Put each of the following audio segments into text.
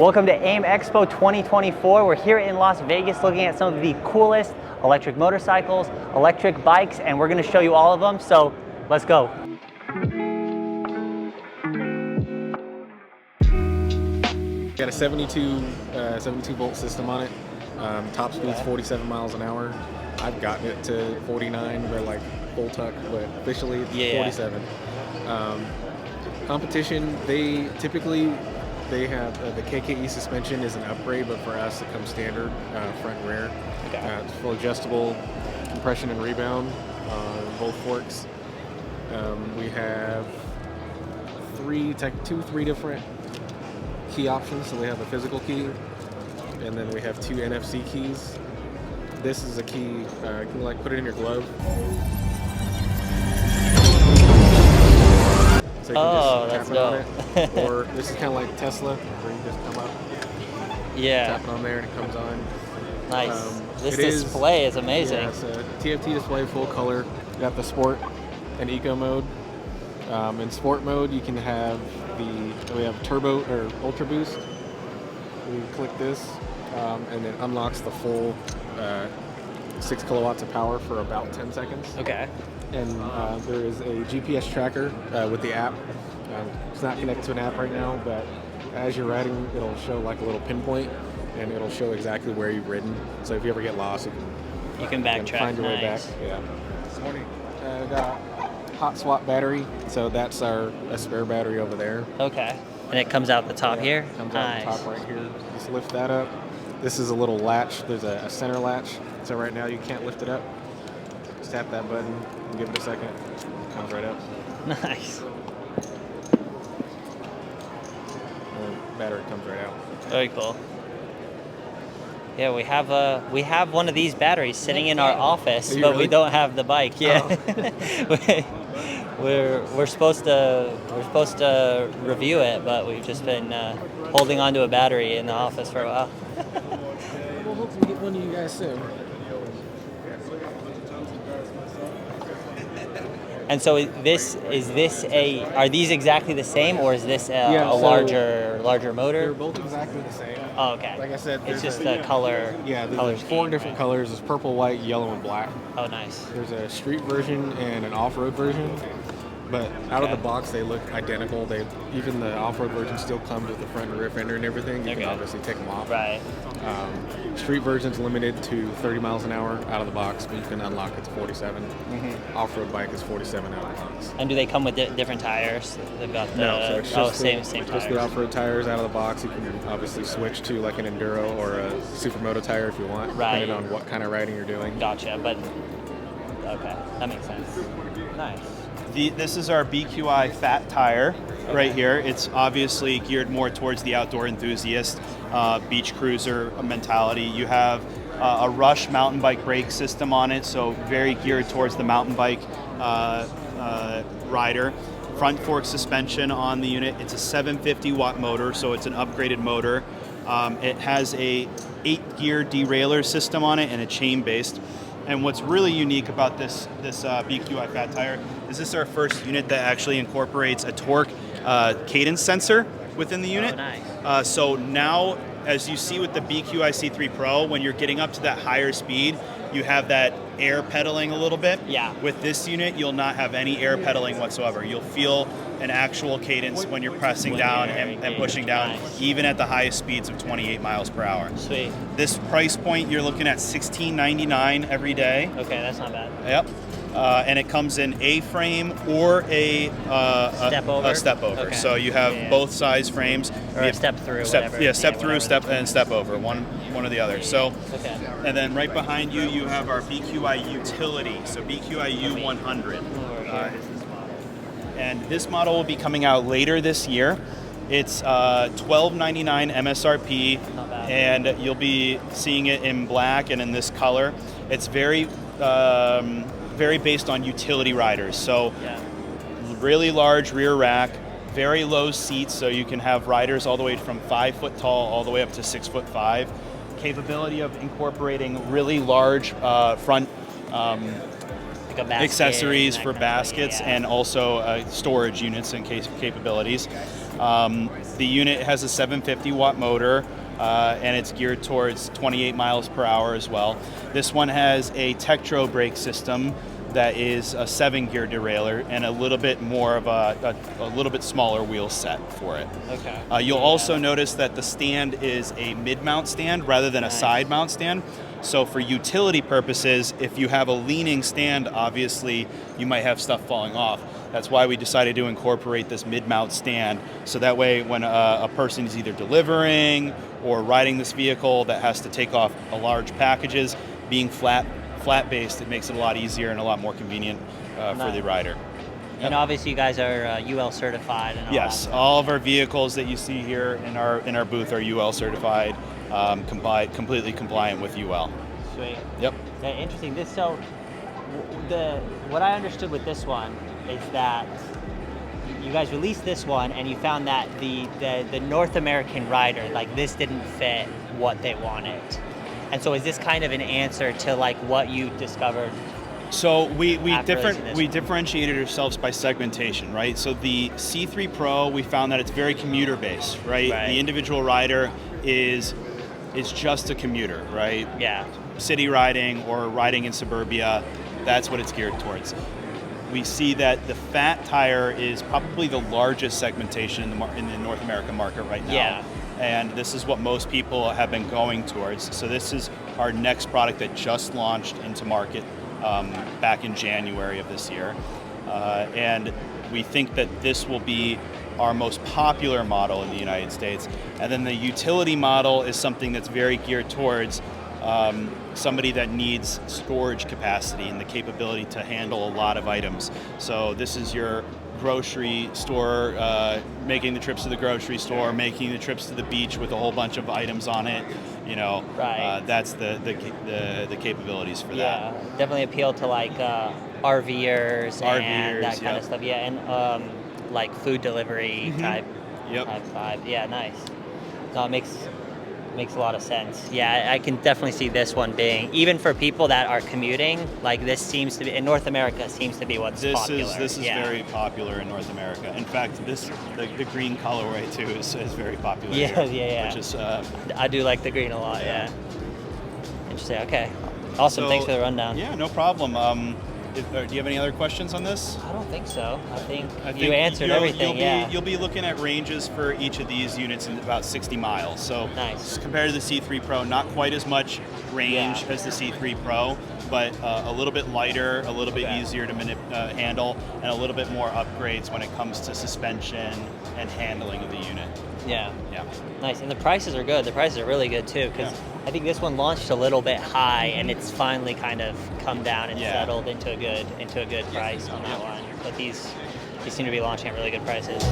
Welcome to AIM Expo 2024. We're here in Las Vegas looking at some of the coolest electric motorcycles, electric bikes, and we're going to show you all of them. So let's go. Got a 72 volt system on it. Top speed's 47 miles an hour. I've gotten it to 49, but like full tuck, but officially it's 47. Competition, they have the KKE suspension is an upgrade, but for us it comes standard, front and rear. It's full adjustable compression and rebound on both forks. We have three different key options. So we have a physical key, and then we have two NFC keys. This is a key, you can like put it in your glove. So you can just tap it on it. Or this is kind of like Tesla, where you just come up, tap it on there and it comes on. Nice. This display is amazing. Yeah, it's a TFT display, full color. You got the sport and eco mode. In sport mode, you can have we have turbo or ultra boost. You click this, and it unlocks the full 6 kilowatts of power for about 10 seconds. Okay. And there is a GPS tracker with the app. It's not connected to an app right now, but as you're riding, it'll show like a little pinpoint, and it'll show exactly where you've ridden. So if you ever get lost, you can backtrack. Find your way back. Yeah. This morning, got hot swap battery, so that's a spare battery over there. Okay. And it comes out the top here? Comes out the top right here. Just lift that up. This is a little latch. There's a center latch. So right now you can't lift it up. Just tap that button and give it a second. It comes right up. Nice. And the battery comes right out. Very cool. Yeah, we have one of these batteries sitting in our office, but really? we don't have the bike. Yeah. Oh. we're supposed to review it, but we've just been holding onto a battery in the office for a while. We'll hopefully get one of you guys soon. And so are these exactly the same, or is this a larger motor? They're both exactly the same. Oh, okay. Like I said, it's just the color. Yeah, there's 4 different colors. There's purple, white, yellow, and black. Oh, nice. There's a street version and an off-road version, but out of the box they look identical. Even the off-road version still comes with the front rear fender and everything. You can obviously take them off. Right. Street version's limited to 30 miles an hour out of the box, but you can unlock it to 47. Mm-hmm. Off-road bike is 47 out of the box. And do they come with different tires? They've got so it's just same tires. Just the off-road tires out of the box. You can obviously switch to like an enduro or a supermoto tire if you want, depending on what kind of riding you're doing. Gotcha, but okay, that makes sense. Nice. This is our BQI fat tire right here. It's obviously geared more towards the outdoor enthusiast, beach cruiser mentality. You have a Rush mountain bike brake system on it, so very geared towards the mountain bike rider. Front fork suspension on the unit. It's a 750 watt motor, so it's an upgraded motor. It has a 8-gear derailleur system on it and a chain based. And what's really unique about this BQI fat tire is this is our first unit that actually incorporates a torque cadence sensor within the unit. Oh, nice. So now, as you see with the BQI C3 Pro, when you're getting up to that higher speed, you have that air pedaling a little bit. Yeah. With this unit, you'll not have any air pedaling whatsoever. You'll feel an actual cadence when you're pressing down and pushing down, even at the highest speeds of 28 miles per hour. Sweet. This price point, you're looking at $16.99 every day. Okay, that's not bad. Yep. And it comes in A-frame or a step over. A step over. Okay. So you have both size frames. Or a step through, whatever. Yeah, step through, step and step over. One or the other. So, and then right behind you, you have our BQI Utility. So BQI U100 is this model. And this model will be coming out later this year. It's $12.99 MSRP, and you'll be seeing it in black and in this color. It's very based on utility riders. So really large rear rack, very low seats, so you can have riders all the way from 5 foot tall all the way up to 6'5". Capability of incorporating really large front accessories for baskets and also storage units and capabilities. The unit has a 750 watt motor, and it's geared towards 28 miles per hour as well. This one has a Tektro brake system that is a 7-gear derailleur and a little bit more of a little bit smaller wheel set for it. Okay. You'll also notice that the stand is a mid-mount stand rather than a side mount stand. So for utility purposes, if you have a leaning stand, obviously you might have stuff falling off. That's why we decided to incorporate this mid-mount stand, so that way when a person is either delivering or riding this vehicle that has to take off a large packages, being flat-based, it makes it a lot easier and a lot more convenient for the rider. And obviously you guys are UL certified and all Yes, that. all of our vehicles that you see here in our booth are UL certified, completely compliant with UL. Sweet. Yep. Yeah, interesting. What I understood with this one is that you guys released this one and you found that the North American rider, like, this didn't fit what they wanted. And so is this kind of an answer to like what you discovered? So we After differentiated ourselves by segmentation, right? So the C3 Pro, we found that it's very commuter based, right? The individual rider is just a commuter, right? Yeah. City riding or riding in suburbia, that's what it's geared towards. We see that the fat tire is probably the largest segmentation in the North American market right now. Yeah. And this is what most people have been going towards. So this is our next product that just launched into market back in January of this year. And we think that this will be our most popular model in the United States. And then the utility model is something that's very geared towards somebody that needs storage capacity and the capability to handle a lot of items. So this is your grocery store, making the trips to the grocery store, making the trips to the beach with a whole bunch of items on it. You know, that's the capabilities for that. Yeah, definitely appeal to like RVers and that kind of stuff. Yeah, and like food delivery type vibe. Yeah, nice. No, it makes a lot of sense. Yeah, I can definitely see this one being, even for people that are commuting, like this seems to be, in North America, seems to be what's popular. This is very popular in North America. In fact, the green colorway too is very popular here, which is, I do like the green a lot, yeah. Interesting, okay. Awesome, thanks for the rundown. Yeah, no problem. Do you have any other questions on this? I don't think so. I think you answered everything, You'll be looking at ranges for each of these units in about 60 miles. So nice. Compared to the C3 Pro, not quite as much range as the C3 Pro, but a little bit lighter, a little bit easier to handle, and a little bit more upgrades when it comes to suspension and handling of the unit. Yeah. Nice, and the prices are good. The prices are really good too, because I think this one launched a little bit high, and it's finally kind of come down and settled into a good price on that one. But these seem to be launching at really good prices.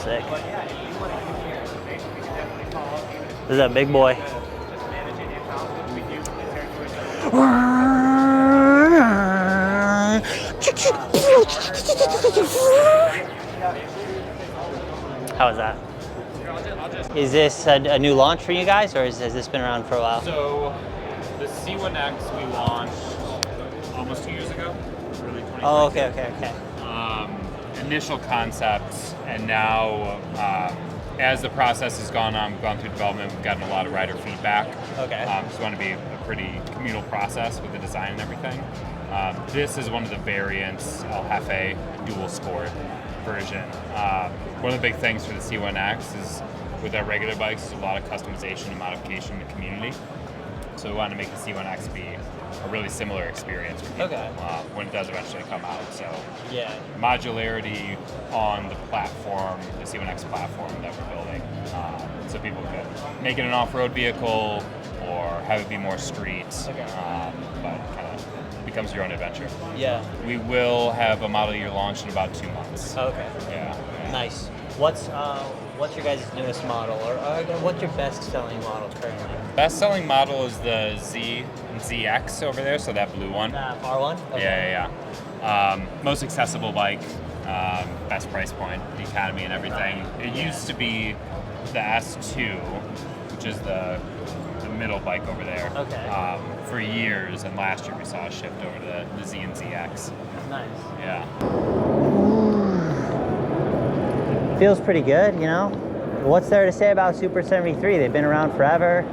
Sick. This is a big boy. How was that? Is this a new launch for you guys, or has this been around for a while? So the C1X we launched almost 2 years ago, early 2020. Oh, okay. Initial concepts, and now as the process has gone through development, we've gotten a lot of rider feedback. Okay. So we want to be a pretty communal process with the design and everything. This is one of the variants, El Jefe dual sport version. One of the big things for the C1X is with our regular bikes, there's a lot of customization and modification in the community. So we want to make the C1X be a really similar experience for people when it does eventually come out. So modularity on the platform, the C1X platform that we're building, so people can make it an off-road vehicle or have it be more street, but kind of becomes your own adventure. Yeah. We will have a model year launch in about 2 months. Okay. Yeah. Nice. What's your guys' newest model, or what's your best-selling model currently? Best-selling model is the Z and ZX over there, so that blue one. Far one? Okay. Yeah. Most accessible bike, best price point, the economy and everything. It used to be the S2, which is the middle bike over there. Okay. For years, and last year we saw a shift over to the Z and ZX. Nice. Yeah. Feels pretty good, you know? What's there to say about Super 73? They've been around forever.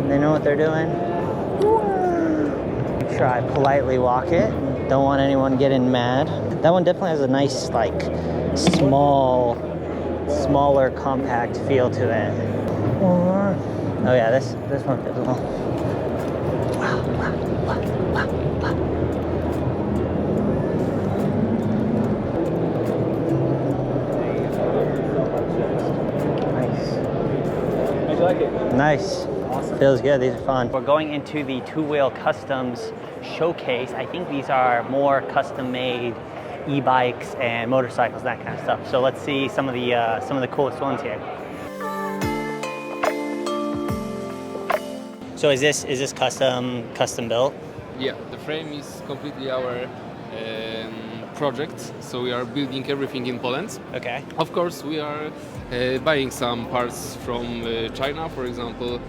They know what they're doing. Try politely walk it. Don't want anyone getting mad. That one definitely has a nice, like, smaller, compact feel to it. Oh yeah, this one feels well. Nice. Awesome. Feels good. These are fun. We're going into the two-wheel customs showcase. I think these are more custom-made e-bikes and motorcycles, that kind of stuff. So let's see some of the coolest ones here. So is this custom built? Yeah, the frame is completely our project. So we are building everything in Poland. Okay. Of course, we are buying some parts from China, for example,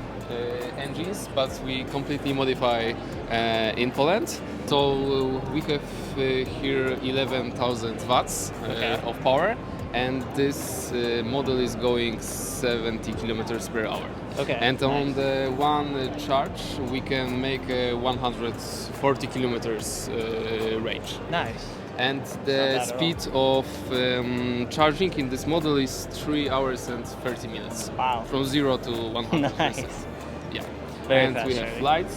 engines, but we completely modify in Poland. So we have here 11,000 watts of power, and this model is going 70 kilometers per hour. Okay. And on the one charge, we can make 140 kilometers range. Nice. And the speed of charging in this model is 3 hours and 30 minutes. Wow. From 0 to 100%. Nice. Yeah. Very and fast we have charging. lights,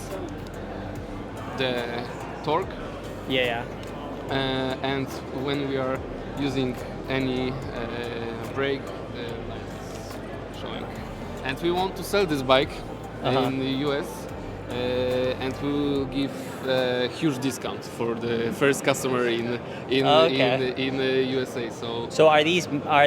the torque, Yeah. and when we are using any brake, lights showing. And we want to sell this bike in the US. And we will give a huge discount for the first customer in USA. So are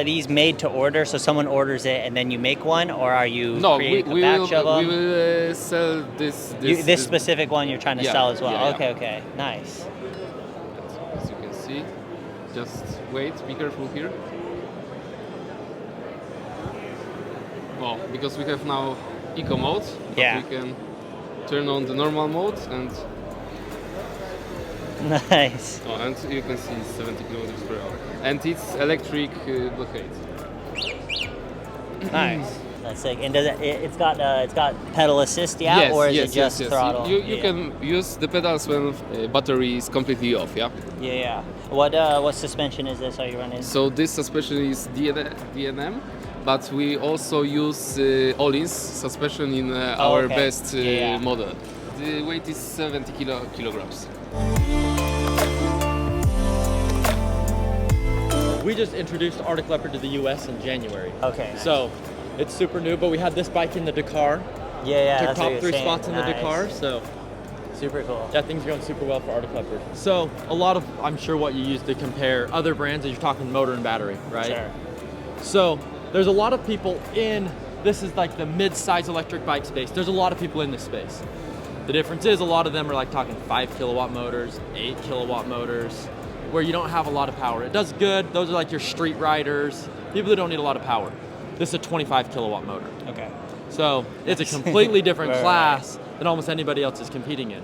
these made to order? So someone orders it and then you make one, or are you creating a batch of them? We will sell this specific one you're trying to sell as well. Yeah. Okay, nice. As you can see, just wait. Be careful here. Well, because we have now eco mode, we can turn on the normal mode and nice. Oh, and you can see 70 kilometers per hour, and it's electric blockade. Nice. That's sick. And does it's got pedal assist, Yes, or is yes, it just yes. throttle? You can use the pedals when battery is completely off. Yeah. Yeah. What suspension is this? Are you running? So this suspension is DNM. But we also use Olin's suspension in our best model. The weight is 70 kilograms. We just introduced Arctic Leopard to the US in January. Okay. So it's super new, but we had this bike in the Dakar. Yeah. Took top 3 spots in the Dakar, so super cool. Yeah, things are going super well for Arctic Leopard. So a lot of, I'm sure what you use to compare other brands is you're talking motor and battery, right? Sure. So there's a lot of people this is like the mid-size electric bike space. There's a lot of people in this space. The difference is a lot of them are like talking 5 kilowatt motors, 8 kilowatt motors, where you don't have a lot of power. It does good. Those are like your street riders, people that don't need a lot of power. This is a 25 kilowatt motor. Okay. So it's a completely different class than almost anybody else is competing in.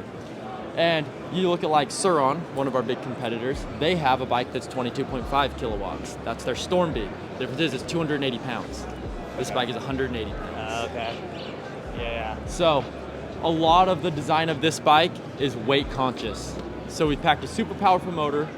And you look at like Suron, one of our big competitors, they have a bike that's 22.5 kilowatts. That's their Stormbeat. The difference is it's 280 pounds. This bike is 180 pounds. Okay. Yeah. So a lot of the design of this bike is weight conscious. So we packed a super powerful motor,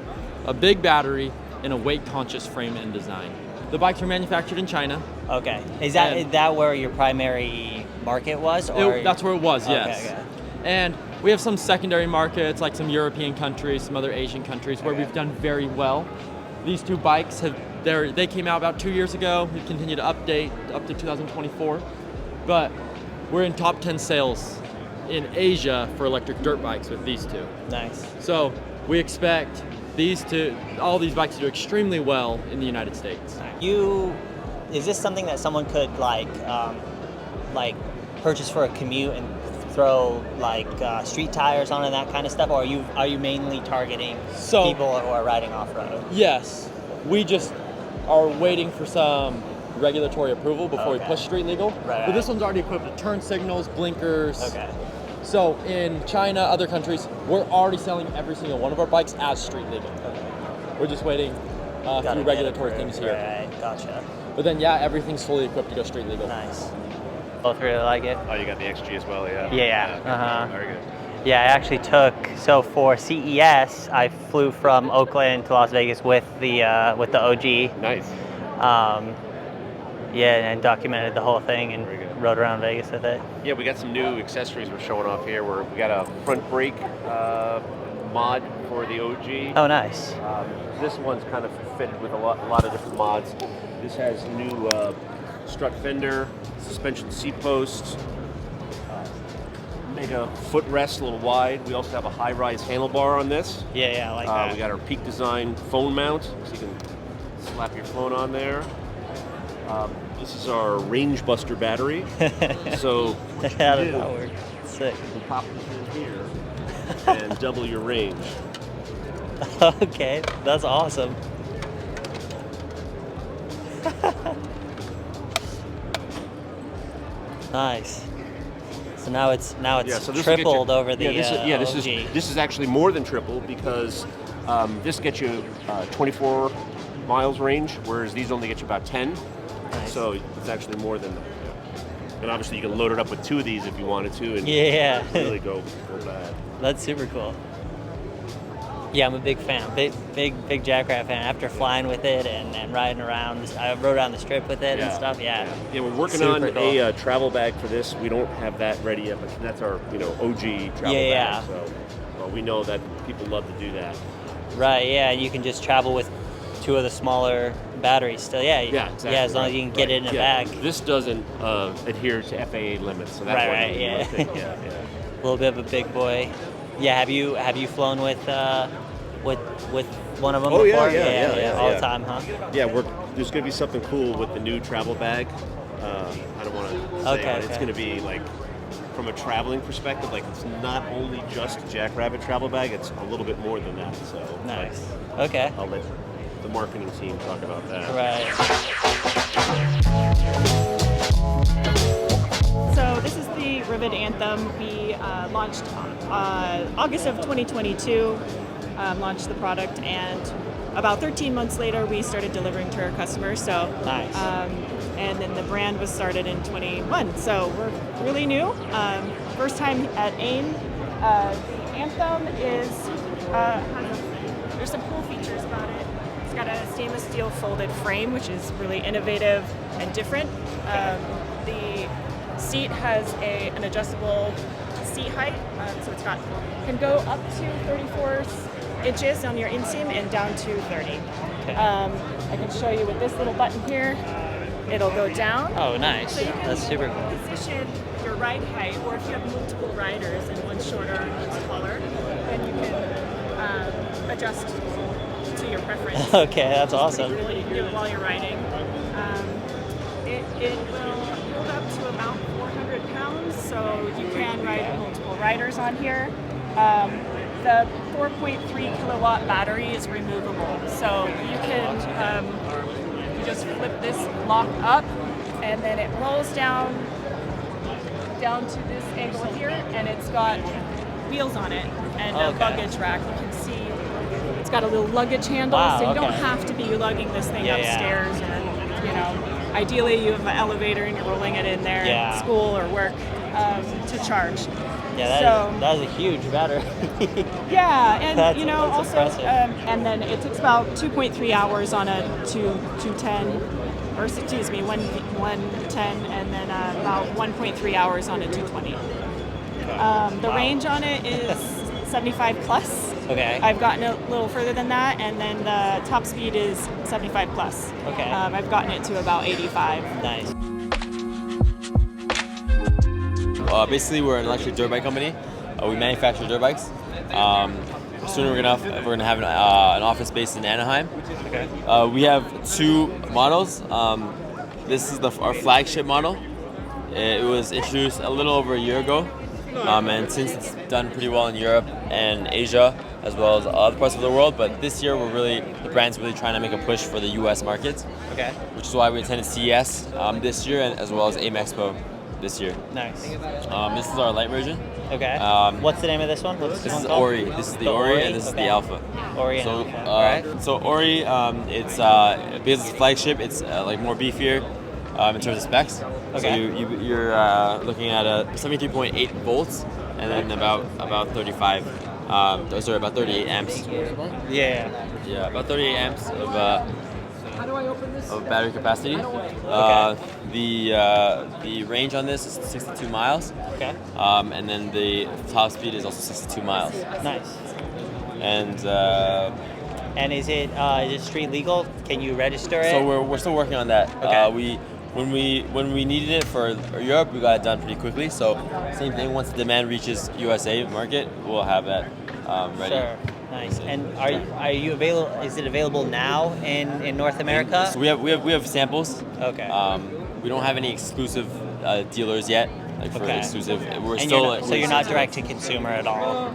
a big battery, and a weight conscious frame and design. The bikes are manufactured in China. Okay. Is that where your primary market was? Or? That's where it was, yes. Okay. And we have some secondary markets, like some European countries, some other Asian countries, where we've done very well. These two bikes they came out about 2 years ago. We've continued to update up to 2024. But we're in top 10 sales in Asia for electric dirt bikes with these two. Nice. So we expect all these bikes to do extremely well in the United States. Is this something that someone could like purchase for a commute and throw like street tires on and that kind of stuff, or are you mainly targeting people who are riding off-road? Yes, we just are waiting for some regulatory approval before we push street legal. Right. But this one's already equipped with turn signals, blinkers. Okay. So in China, other countries, we're already selling every single one of our bikes as street legal. Okay. We're just waiting through regulatory things here. Right, gotcha. But then, yeah, everything's fully equipped to go street legal. Nice. Both really like it. Oh, you got the XG as well, yeah. Yeah. Very good. Yeah, I actually so for CES, I flew from Oakland to Las Vegas with the OG. Nice. Yeah, and documented the whole thing and rode around Vegas with it. Yeah, we got some new accessories we're showing off here. We got a front brake mod for the OG. Oh, nice. This one's kind of fitted with a lot of different mods. This has new strut fender, suspension seat posts, made a footrest a little wide. We also have a high-rise handlebar on this. Yeah, I like that. We got our Peak Design phone mount, so you can slap your phone on there. This is our Range Buster battery. So How does that work? Sick. you can pop this in here and double your range. Okay, that's awesome. Nice. So now it's So this tripled will over the OG. this is actually more than triple because this gets you 24 miles range, whereas these only get you about 10. Nice. So it's actually more than. And obviously you can load it up with 2 of these if you wanted to, and really go bad. That's super cool. Yeah, I'm a big fan, big Jackrabbit fan. After flying with it and riding around, I rode around the strip with it and stuff. Yeah. Yeah, we're working Super on cool. a travel bag for this. We don't have that ready yet, but that's our OG travel bag. So we know that people love to do that. Right. Yeah, and you can just travel with 2 of the smaller batteries still. Yeah. Yeah, exactly. Yeah, as long as you can get it in a bag. This doesn't adhere to FAA limits, so that Right, one. yeah. A little bit of a big boy. Yeah. Have you flown with one of them before? Yeah, all the time, huh? Yeah, there's going to be something cool with the new travel bag. I don't want to say Okay, it. It's going to be like, from a traveling perspective, like it's not only just a Jackrabbit travel bag, it's a little bit more than that. So Nice. Okay. I'll let the marketing team talk about that. Right. So this is the Rivet Anthem. We launched August of 2022, launched the product, and about 13 months later we started delivering to our customers. So Nice. And then the brand was started in 21. So we're really new. First time at AIM. The Anthem there's some cool features about it. It's got a stainless steel folded frame, which is really innovative and different. The seat has an adjustable seat height, so can go up to 34 inches on your inseam and down to 30. I can show you with this little button here. It'll go down. Oh, nice. So you can That's super cool. position your ride height, or if you have multiple riders and one's shorter and one's taller, then you can adjust to your preference. Okay, that's awesome. You can do it while you're riding. It will hold up to about 400 pounds, so you can ride multiple riders on here. The 4.3 kilowatt battery is removable, so you can you just flip this lock up, and then it rolls down to this angle here, and it's got wheels on it and a luggage rack. You can see it's got a little luggage handle, so you don't have to be lugging this thing upstairs, or ideally you have an elevator and you're rolling it in there at school or work to charge. Yeah, that is a huge battery. Yeah, and That's also, impressive. and then it takes about 2.3 hours on a 210, or excuse me, 110, and then about 1.3 hours on a 220. The range on it is 75 plus. Okay. I've gotten a little further than that, and then the top speed is 75 plus. Okay. I've gotten it to about 85. Nice. Basically, we're an electric dirt bike company. We manufacture dirt bikes. Soon we're gonna have an office space in Anaheim. Okay. We have 2 models. This is our flagship model. It was introduced a little over a year ago. And since it's done pretty well in Europe and Asia, as well as other parts of the world, but this year the brand's really trying to make a push for the U.S. market. Okay. Which is why we attended CES this year, and as well as AIM Expo this year. Nice. This is our light version. Okay. What's the name of this one? This is Ori. This is the Ori, and this is the Alpha. Ori and Alpha. All right. So Ori, it's because it's a flagship, it's like more beefier in terms of specs. Okay. So you're looking at a 73.8 volts, and then about 35. About 38 amps. Yeah. Yeah, about 38 amps of battery capacity. The range on this is 62 miles. Okay. And then the top speed is also 62 miles. Nice. And is it street legal? Can you register it? So we're still working on that. Okay. When we needed it for Europe, we got it done pretty quickly. So same thing. Once the demand reaches USA market, we'll have that ready. Sure. Nice. And are you available? Is it available now in North America? So we have samples. Okay. We don't have any exclusive dealers yet. Like for exclusive, we're still. You're not direct to consumer at all.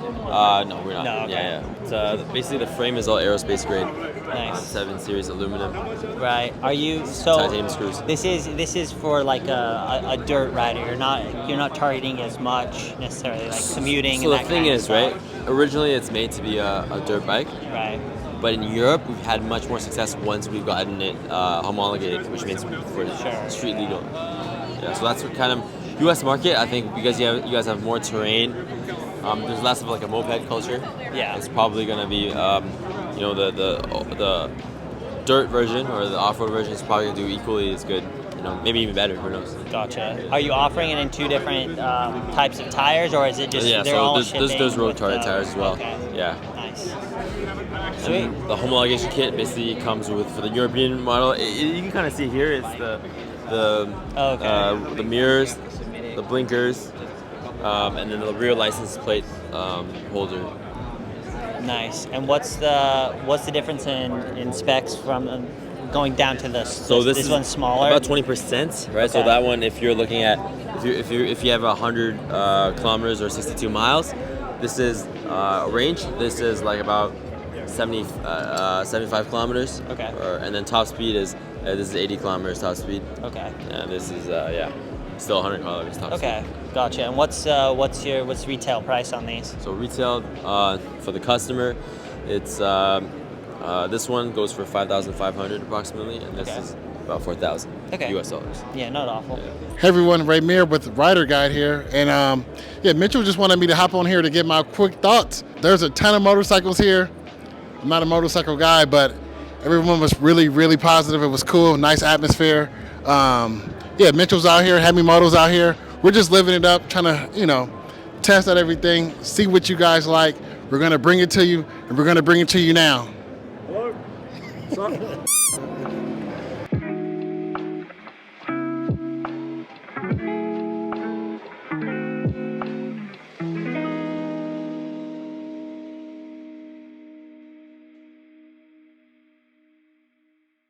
No, we're not. No, okay. Yeah. It's, basically, the frame is all aerospace grade. Nice. 7 series aluminum. Right. Are you titanium screws? This is for like a dirt rider. You're not targeting as much necessarily like commuting. So and the thing is, right? Originally, it's made to be a dirt bike. Right. But in Europe, we've had much more success once we've gotten it homologated, which means for street legal. Yeah. So that's what kind of U.S. market. I think because you guys have more terrain. There's less of like a moped culture. Yeah. It's probably gonna be the dirt version or the off-road version is probably gonna do equally as good. Maybe even better. Who knows? Gotcha. Are you offering it in two different types of tires, or is it just they're all there's road tires as well. Okay. Yeah. Nice. Sweet. And the homologation kit basically comes with for the European model. You can kind of see here. It's the mirrors, the blinkers, and then the rear license plate holder. Nice. And what's the difference in specs from going down to this? So this one's smaller. About 20%, right? Okay. So that one, if you're looking at if you have 100 kilometers or 62 miles, this is range. This is like about 75 kilometers. Okay. And then top speed is this is 80 kilometers top speed. Okay. And this is still 100 kilometers top speed. Okay, gotcha. And what's retail price on these? So retail for the customer, it's this one goes for $5,500 approximately, and this is about $4,000 US dollars. Yeah, not awful. Yeah. Hey everyone, Ray Mir with Rider Guide here, and Mitchell just wanted me to hop on here to get my quick thoughts. There's a ton of motorcycles here. I'm not a motorcycle guy, but everyone was really, really positive. It was cool, nice atmosphere. Mitchell's out here, E-Motos out here. We're just living it up, trying to, test out everything, see what you guys like. We're gonna bring it to you, and we're gonna bring it to you now. Hello.